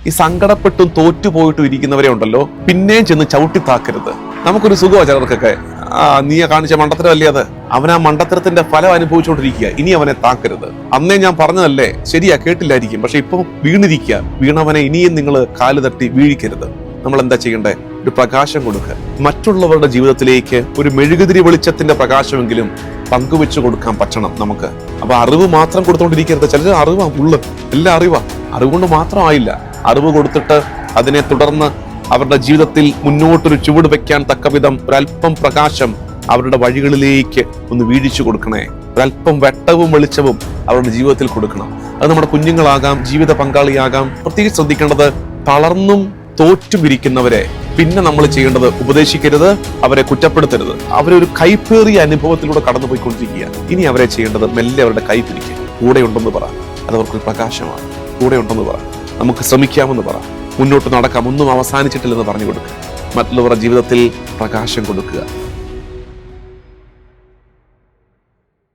ഈ സങ്കടപ്പെട്ടും തോറ്റുപോയിട്ടും ഇരിക്കുന്നവരെ ഉണ്ടല്ലോ, പിന്നെയും ചെന്ന് ചവിട്ടിത്താക്കരുത്. നമുക്കൊരു സുഖമാണ് ചിലർക്കൊക്കെ. നീ കാണിച്ച മണ്ടത്തരമല്ലേ അത്, അവൻ ആ മണ്ടത്തരത്തിന്റെ ഫലം അനുഭവിച്ചുകൊണ്ടിരിക്കുക, ഇനി അവനെ താക്കരുത്. അന്നേ ഞാൻ പറഞ്ഞതല്ലേ, ശരിയാ, കേട്ടില്ലായിരിക്കും, പക്ഷെ ഇപ്പൊ വീണിരിക്കുക. വീണവനെ ഇനിയും നിങ്ങൾ കാല് തട്ടി വീഴിക്കരുത്. നമ്മൾ എന്താ ചെയ്യണ്ടേ? ഒരു പ്രകാശം കൊടുക്കുക. മറ്റുള്ളവരുടെ ജീവിതത്തിലേക്ക് ഒരു മെഴുകുതിരി വെളിച്ചത്തിന്റെ പ്രകാശമെങ്കിലും പങ്കുവെച്ചു കൊടുക്കാൻ പറ്റണം നമുക്ക്. അപ്പൊ അറിവ് മാത്രം കൊടുത്തോണ്ടിരിക്കരുത്. ചിലർ അറിവാ ഉള്ളു, എല്ലാം അറിവാ, അറിവുകൊണ്ട് മാത്രമായില്ല. അറിവ് കൊടുത്തിട്ട് അതിനെ തുടർന്ന് അവരുടെ ജീവിതത്തിൽ മുന്നോട്ടൊരു ചുവട് വെക്കാൻ തക്കവിധം ഒരല്പം പ്രകാശം അവരുടെ വഴികളിലേക്ക് ഒന്ന് വീഴിച്ചു കൊടുക്കണേ. ഒരല്പം വെട്ടവും വെളിച്ചവും അവരുടെ ജീവിതത്തിൽ കൊടുക്കണം. അത് നമ്മുടെ കുഞ്ഞുങ്ങളാകാം, ജീവിത പങ്കാളിയാകാം. പ്രത്യേകിച്ച് ശ്രദ്ധിക്കേണ്ടത്, തളർന്നും തോറ്റുപിരിക്കുന്നവരെ പിന്നെ നമ്മൾ ചെയ്യേണ്ടത് ഉപദേശിക്കരുത്, അവരെ കുറ്റപ്പെടുത്തരുത്. അവരൊരു കൈപ്പേറിയ അനുഭവത്തിലൂടെ കടന്നുപോയിക്കൊണ്ടിരിക്കുക. ഇനി അവരെ ചെയ്യേണ്ടത് മെല്ലെ അവരുടെ കൈ പിടിക്കുക. കൂടെ ഉണ്ടെന്ന് പറ, അതവർക്കൊരു പ്രകാശമാണ്. കൂടെ ഉണ്ടെന്ന് പറ, നമുക്ക് ശ്രമിക്കാമെന്ന് പറ, മുന്നോട്ട് നടക്കാം, ഒന്നും അവസാനിച്ചിട്ടില്ലെന്ന് പറഞ്ഞു കൊടുക്കുക. മറ്റുള്ളവരുടെ ജീവിതത്തിൽ പ്രകാശം കൊടുക്കുക.